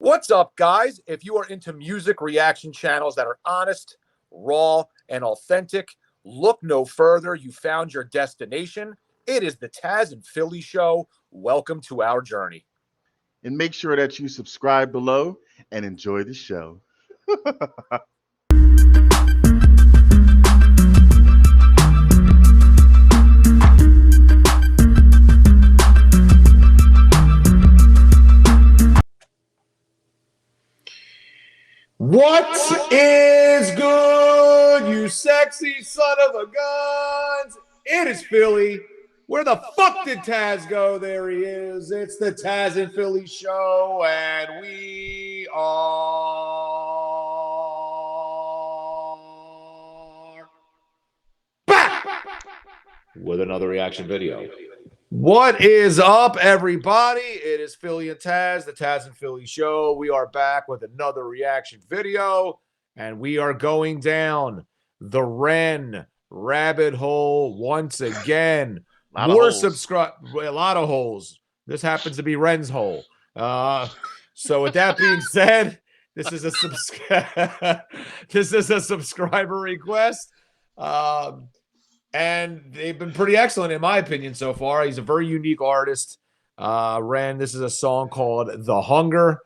What's up, guys? If you are into music reaction channels that are honest, raw, and authentic, look no further. You found your destination. It is the Tazzz and Philly Show. Welcome to our journey. And make sure that you subscribe below and enjoy the show. What is good, you sexy son of a guns? It is Philly. Where the fuck did Tazzz go? There he is. It's the Tazzz and Philly Show, and we are back with another reaction video. What is up, everybody? It is Philly and Tazzz, the Tazzz and Philly Show. We are back with another reaction video, and we are going down the Ren rabbit hole once again. More subscribe, a lot of holes. This happens to be Ren's hole. So with that being said, this is a subscriber request. And they've been pretty excellent, in my opinion, so far. He's a very unique artist. Ren, this is a song called The Hunger.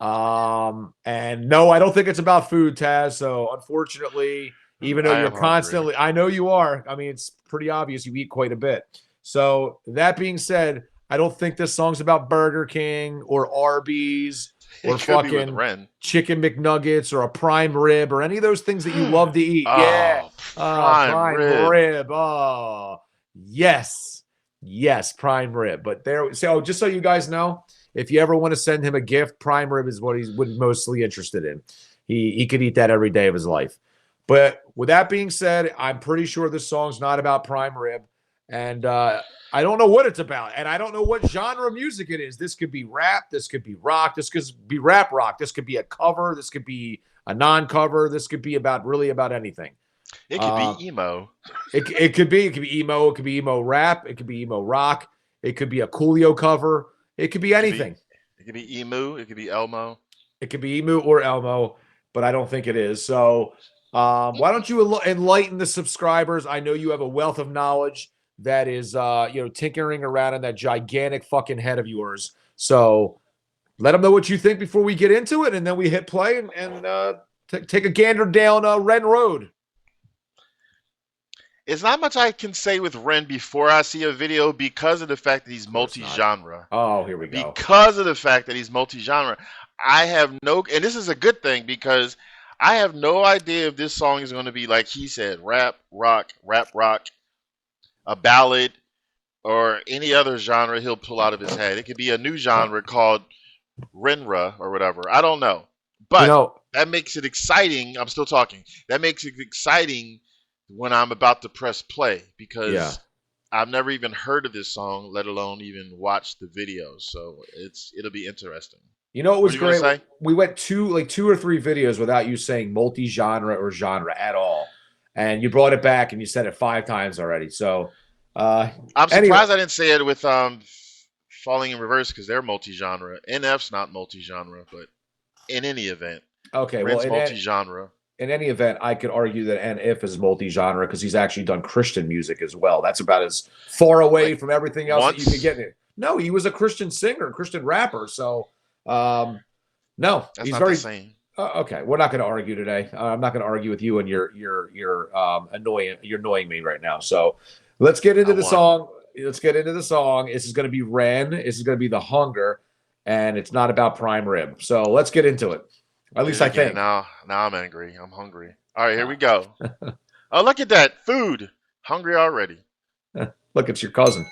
And no, I don't think it's about food, Tazzz. So unfortunately, even though you're constantly, I know you are. I mean, it's pretty obvious you eat quite a bit. So that being said, I don't think this song's about Burger King or Arby's or fucking chicken McNuggets or a prime rib or any of those things that you love to eat. Yeah. Prime rib. Oh, yes. Yes, prime rib. But there, so just so you guys know, if you ever want to send him a gift, prime rib is what he's mostly interested in. He could eat that every day of his life. But with that being said, I'm pretty sure this song's not about prime rib. And I don't know what it's about. And I don't know what genre of music it is. This could be rap. This could be rock. This could be rap rock. This could be a cover. This could be a non-cover. This could be really about anything. It could be emo. It could be emo. It could be emo rap. It could be emo rock. It could be a Coolio cover. It could be anything. It could be emu. It could be Elmo. It could be emu or Elmo, but I don't think it is. So why don't you enlighten the subscribers? I know you have a wealth of knowledge that is, tinkering around in that gigantic fucking head of yours. So let them know what you think before we get into it, and then we hit play and take a gander down Ren Road. It's not much I can say with Ren before I see a video because of the fact that he's multi-genre. Oh, here we go. Because of the fact that he's multi-genre, I have no, and this is a good thing because I have no idea if this song is going to be, like he said, rap, rock, a ballad, or any other genre he'll pull out of his head. It could be a new genre called Renra or whatever. I don't know. But that makes it exciting. I'm still talking. That makes it exciting when I'm about to press play because I've never even heard of this song, let alone even watched the video. So it'll be interesting. You know, it was great. We went two or three videos without you saying multi-genre or genre at all. And you brought it back and you said it 5 times already. So I'm surprised I didn't say it with Falling in Reverse because they're multi-genre. NF's not multi-genre, but in any event. Okay, Ren's multi-genre. In any event, I could argue that NF is multi-genre because he's actually done Christian music as well. That's about as far away from everything else that you could get. No, he was a Christian singer, Christian rapper. So no, that's not the same. Okay, we're not going to argue today. I'm not going to argue with you, and you're annoying me right now. So let's get into the song. Let's get into the song. This is going to be Ren. This is going to be The Hunger, and it's not about prime rib. So let's get into it. At least I think. Now I'm angry. I'm hungry. All right, here we go. Oh, look at that food. Hungry already. Look, it's your cousin.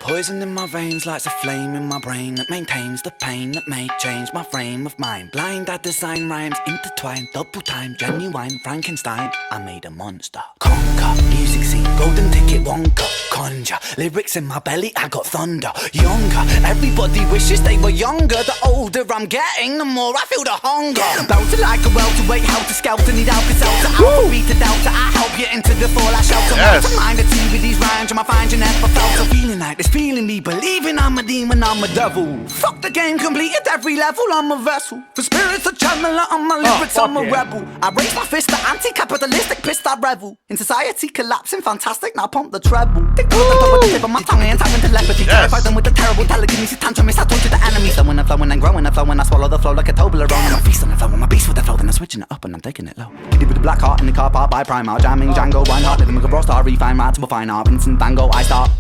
Poison in my veins lights a flame in my brain that maintains the pain that may change my frame of mind. Blind, I design rhymes intertwined, double time, genuine Frankenstein. I made a monster. Conquer music scene, Golden ticket, Wonka, conjure. Lyrics in my belly, I got thunder. Younger, everybody wishes they were younger. The older I'm getting, the more I feel the hunger. Belted like a welterweight, helter skelter, need Alka-Seltzer. Alpha, beta, delta, I help you into the fall, I shelter. Yes. To mind the tea with these rhymes, I find you never felt a feeling like this, feeling me, believing I'm a demon, I'm a devil. Fuck the game, completed every level, I'm a vessel. For spirits, a channeler, I'm my lyrics, I'm a rebel. I raise my fist, the anti-capitalistic pissed, I revel. In society collapsing, fantastic, now pump the treble. Tick tock the top of the tip of my tongue and tapping telepathy. Terrify them with the terrible telekinesis, telekinesis, I torture the enemies. Flowing and flowing and growing and flowing, I swallow the flow like a Toblerone. I'm a feast on the flow, I'm a beast with the flow, then I'm switching it up and I'm taking it low. Giddy with the black heart in the car park by Primark, jamming Django, Reinhardt, living with a raw star, refine rats, will fine art, Vincent Van Gogh, I start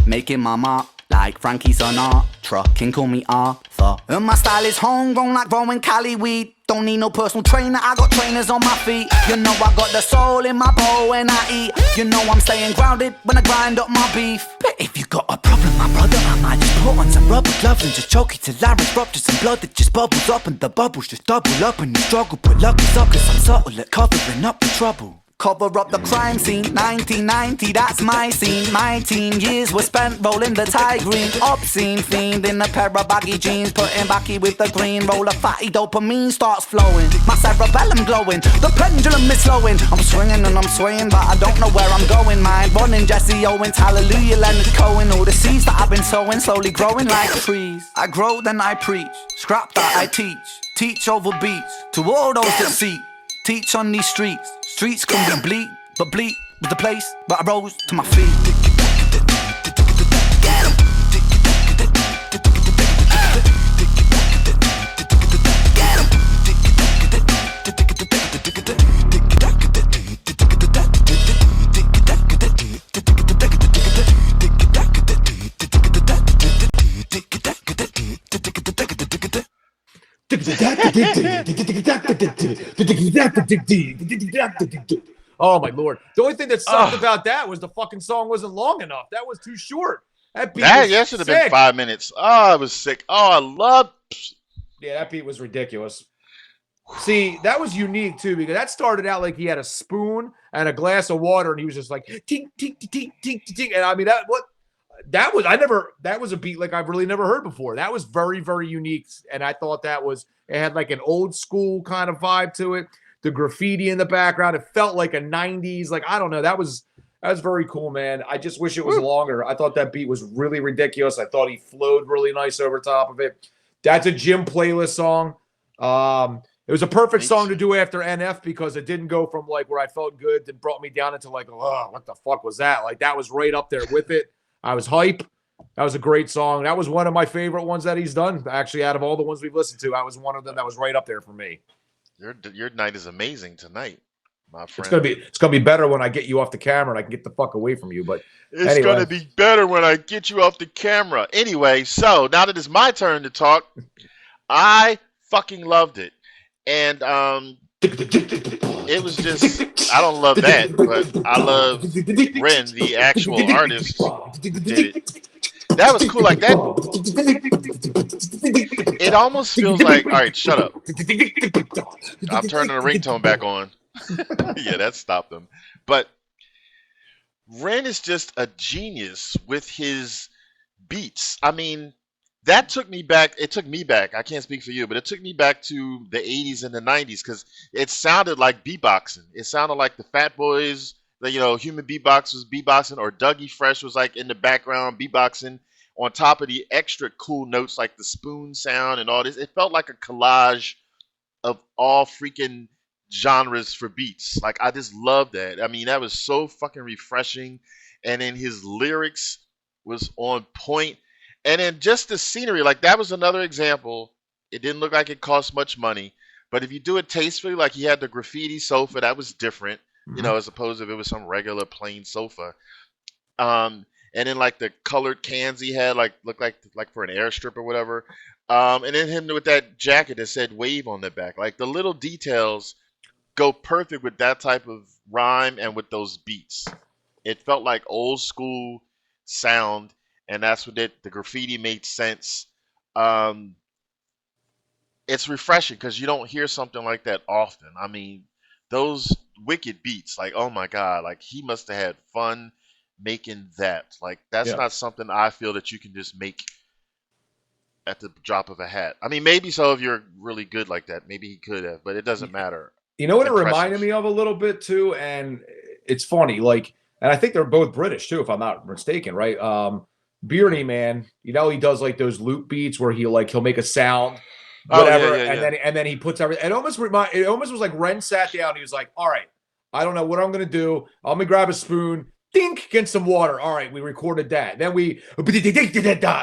making my mark. Like Frankie Sinatra, King call me Arthur. And my style is homegrown like growing Cali weed. Don't need no personal trainer, I got trainers on my feet. You know I got the soul in my bowl when I eat. You know I'm staying grounded when I grind up my beef. But if you got a problem, my brother, I might just put on some rubber gloves and just choke you till larynx ruptures some blood that just bubbles up. And the bubbles just double up and you struggle. But luck is up cause I'm subtle at covering up the trouble. Cover up the crime scene, 1990, that's my scene. My teen years were spent rolling the Thai green. Obscene fiend in a pair of baggy jeans, putting backy with the green. Roll a fatty, dopamine starts flowing. My cerebellum glowing, the pendulum is slowing. I'm swinging and I'm swaying, but I don't know where I'm going. Mind running, Jesse Owens, hallelujah, Leonard Cohen. All the seeds that I've been sowing, slowly growing like trees. I grow, then I preach, scrap that I teach over beats. To all those that seek, teach on these streets. Streets can be bleak, but bleak was the place where I rose to my feet. Oh my lord! The only thing that sucked about that was the fucking song wasn't long enough. That was too short. That beat was should have sick. been 5 minutes. Oh, I was sick. Oh, I love. Yeah, that beat was ridiculous. See, that was unique too because that started out like he had a spoon and a glass of water, and he was just like tink tink tink tink tink. And I mean that was a beat like I've really never heard before. That was very very unique, and I thought it had like an old school kind of vibe to it. The graffiti in the background, it felt like a 90s, like I don't know. That was very cool, man. I just wish it was longer. I thought that beat was really ridiculous. I thought he flowed really nice over top of it. That's a gym playlist song. It was a perfect song to do after NF because it didn't go from like where I felt good that brought me down into like, oh, what the fuck was that? Like that was right up there with it. I was hype. That was a great song. That was one of my favorite ones that he's done. Actually, out of all the ones we've listened to, that was one of them that was right up there for me. Your night is amazing tonight, my friend. It's gonna be better when I get you off the camera and I can get the fuck away from you. But it's gonna be better when I get you off the camera. Anyway, so now that it's my turn to talk, I fucking loved it, and it was just I don't love that, but I love Ren, the actual artist, did it. That was cool, like that. It almost feels like, all right, shut up. I'm turning the ringtone back on. Yeah, that stopped them. But Ren is just a genius with his beats. I mean, that took me back. It took me back. I can't speak for you, but it took me back to the 80s and the 90s because it sounded like beatboxing. It sounded like the Fat Boys, Human Beatbox was beatboxing, or Dougie Fresh was like in the background beatboxing on top of the extra cool notes like the spoon sound and all this. It felt like a collage of all freaking genres for beats. Like I just love that. I mean, that was so fucking refreshing. And then his lyrics was on point. And then just the scenery, like that was another example. It didn't look like it cost much money, but if you do it tastefully, like he had the graffiti sofa, that was different, as opposed to if it was some regular plain sofa. And then like the colored cans he had, like looked like for an airstrip or whatever. And then him with that jacket that said "Wave" on the back. Like the little details go perfect with that type of rhyme and with those beats. It felt like old school sound, and that's what the graffiti made sense. It's refreshing because you don't hear something like that often. I mean, those wicked beats, like, oh my God, like he must have had fun making that. Like that's Yeah. not something I feel that you can just make at the drop of a hat. I mean, maybe so if you're really good like that. Maybe he could have, but it doesn't matter. You know what It's it reminded impressive. me of a little bit too, and it's funny, like, and I think they're both British too, if I'm not mistaken, right? Beardy Man, you know, he does like those loop beats where he'll make a sound, Oh yeah, whatever, yeah, yeah. and then he puts everything. It almost was like Ren sat down, and he was like, "All right, I don't know what I'm gonna do. I'm gonna grab a spoon, dink, get some water. All right, we recorded that. Then and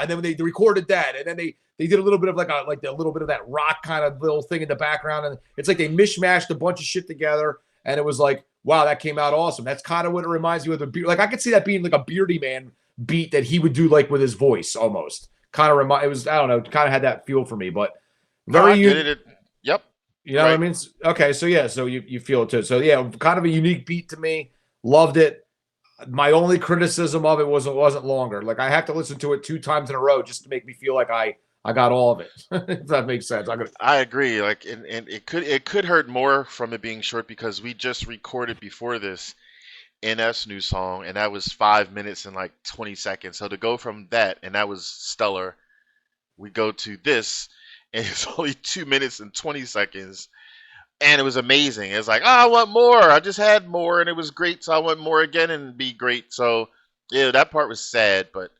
then they recorded that, and then they did a little bit of like a little bit of that rock kind of little thing in the background, and it's like they mishmashed a bunch of shit together, and it was like, wow, that came out awesome. That's kind of what it reminds me of. Like I could see that being like a Beardy Man beat that he would do like with his voice almost. Kind of it was, I don't know, kind of had that feel for me, but very Yep. you know what I mean? Okay, so yeah, so you feel it too. So yeah, kind of a unique beat to me. Loved it. My only criticism of it wasn't longer. Like I have to listen to it 2 times in a row just to make me feel like I got all of it. If that makes sense. I agree. Like, and it could hurt more from it being short because we just recorded before this NS new song, and that was 5 minutes and like 20 seconds. So to go from that, and that was stellar, we go to this, and it's only 2 minutes and 20 seconds, and it was amazing. It's like, oh, I want more. I just had more, and it was great, so I want more again and be great. So yeah, that part was sad, but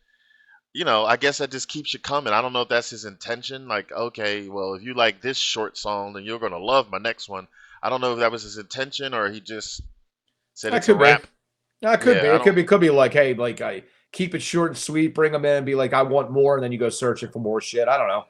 you know, I guess that just keeps you coming. I don't know if that's his intention. Like, okay, well, if you like this short song, then you're gonna love my next one. I don't know if that was his intention or he just said it's a rap. That could be. Yeah, It could be like, hey, like I keep it short and sweet, bring them in and be like, I want more, and then you go searching for more shit. I don't know.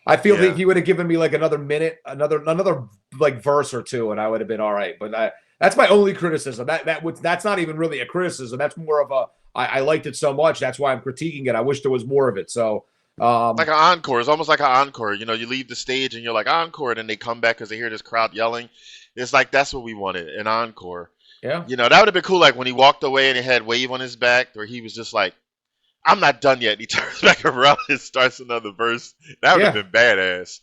I feel like he would have given me like another minute, another like verse or two, and I would have been all right. But that's my only criticism. That's not even really a criticism. That's more of a I liked it so much. That's why I'm critiquing it. I wish there was more of it. So like an encore. It's almost like an encore. You know, you leave the stage and you're like encore, and then they come back because they hear this crowd yelling. It's like that's what we wanted, an encore. Yeah. You know, that would have been cool. Like when he walked away and he had Wave on his back, where he was just like, I'm not done yet. And he turns back around and starts another verse. That would have been badass.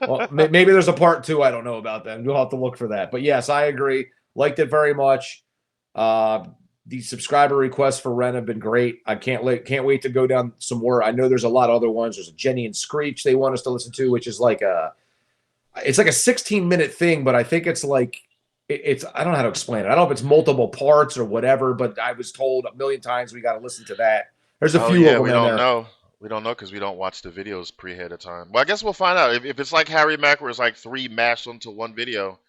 Well, maybe there's a part 2. I don't know about that. You'll have to look for that. But yes, I agree. Liked it very much. The subscriber requests for Ren have been great. I can't wait to go down some more. I know there's a lot of other ones. There's a Jenny and Screech they want us to listen to, which is like it's like a 16-minute thing, but I think it's like it's I don't know how to explain it. I don't know if it's multiple parts or whatever, but I was told a million times we got to listen to that. There's a few of them we in don't there. know. We don't know because we don't watch the videos pre-ahead of time. Well, I guess we'll find out. If it's like Harry Mack, where it's like 3 mashed onto one video,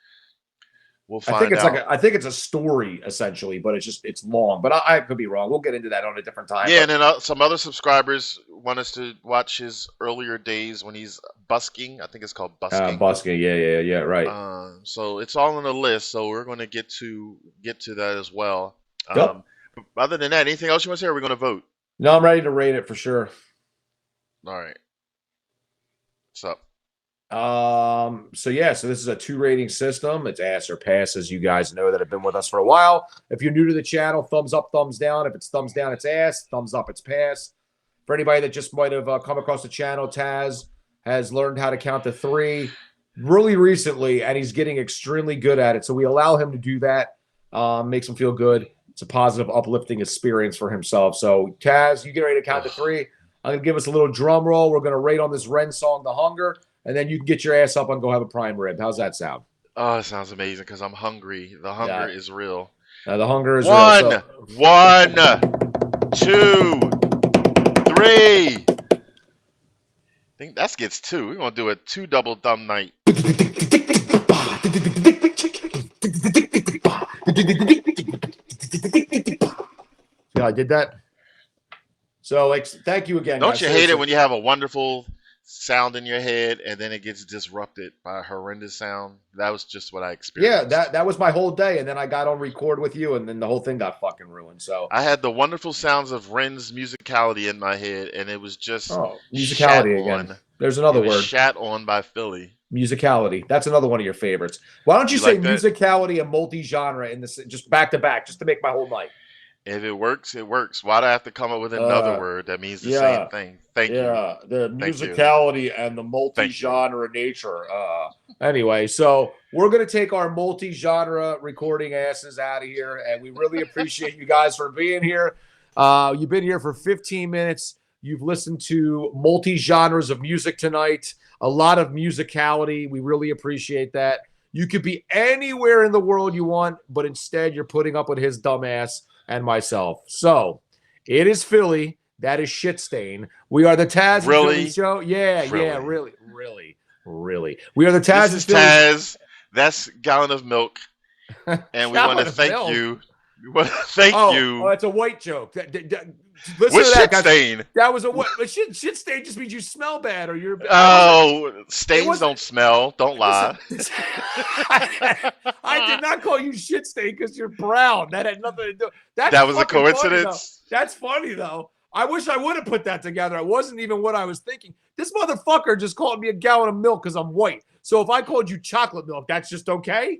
we'll find out. I think it's a story essentially, but it's long. But I could be wrong. We'll get into that on a different time. Yeah, and then some other subscribers want us to watch his earlier days when he's busking. I think it's called busking. Busking, yeah, right. So it's all on the list. So we're going to get to that as well. Yep. Other than that, anything else you want to say? Or are we going to vote? No, I'm ready to rate it for sure. All right. What's up? So this is a 2 rating system. It's ass or pass, as you guys know that have been with us for a while. If you're new to the channel, thumbs up, thumbs down. If it's thumbs down, it's ass. Thumbs up, it's pass. For anybody that just might have come across the channel, Tazzz has learned how to count to 3 really recently, and he's getting extremely good at it. So we allow him to do that. Makes him feel good. It's a positive, uplifting experience for himself. So Tazzz, you get ready to count to 3. I'm going to give us a little drum roll. We're going to rate on this Ren song, The Hunger, and then you can get your ass up and go have a prime rib. How's that sound? Oh, it sounds amazing because I'm hungry. The hunger is real. The hunger is real. So. 1, 2, 3. I think that gets 2. We're going to do a 2 double thumb night. Yeah, I did that. So, thank you again. Don't you hate it when you have a wonderful sound in your head and then it gets disrupted by a horrendous sound? That was just what I experienced. Yeah, that was my whole day, and then I got on record with you, and then the whole thing got fucking ruined. So I had the wonderful sounds of Ren's musicality in my head, and it was just musicality again. There's another word. Shat on by Philly. Musicality. That's another one of your favorites. Why don't you say musicality and multi-genre in this, just back to back, just to make my whole night? If it works, it works. Why do I have to come up with another word that means the same thing? Thank you. Yeah, the musicality and the multi-genre nature. Anyway, so we're going to take our multi-genre recording asses out of here, and we really appreciate you guys for being here. You've been here for 15 minutes. You've listened to multi-genres of music tonight, a lot of musicality. We really appreciate that. You could be anywhere in the world you want, but instead you're putting up with his dumbass and myself. So it is Philly. That is Shit Stain. We are the Tazzz and Philly Show. Yeah, really. We are the Tazzz This is and Philly. Tazzz. That's Gallon of Milk. And we want to thank you. We want to thank you. Oh, that's a white joke. Listen With to that, Shit guys. Stain. That was a what? Shit stain just means you smell bad or you're. Stains don't smell. Don't lie. I did not call you shit stain because you're brown. That had nothing to do. That was a coincidence. Funny, that's funny though. I wish I would have put that together. It wasn't even what I was thinking. This motherfucker just called me a gallon of milk because I'm white. So if I called you chocolate milk, that's just okay?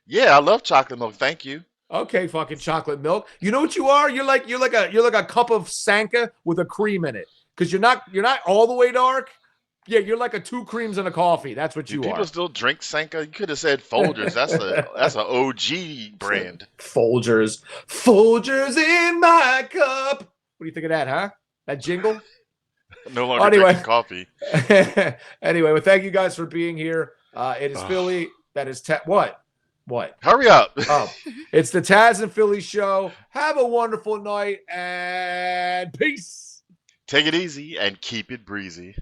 Yeah, I love chocolate milk. Thank you. Okay, fucking chocolate milk. You know what you are? You're like a cup of Sanka with a cream in it. Because you're not all the way dark. Yeah, you're like a 2 creams and a coffee. That's what you are. People still drink Sanka? You could have said Folgers. That's an OG brand. Folgers in my cup. What do you think of that, huh? That jingle? No longer drinking coffee. Anyway, well, thank you guys for being here. It is Philly. That is What? Hurry up. Oh, it's the Tazzz and Philly Show. Have a wonderful night and peace. Take it easy and keep it breezy.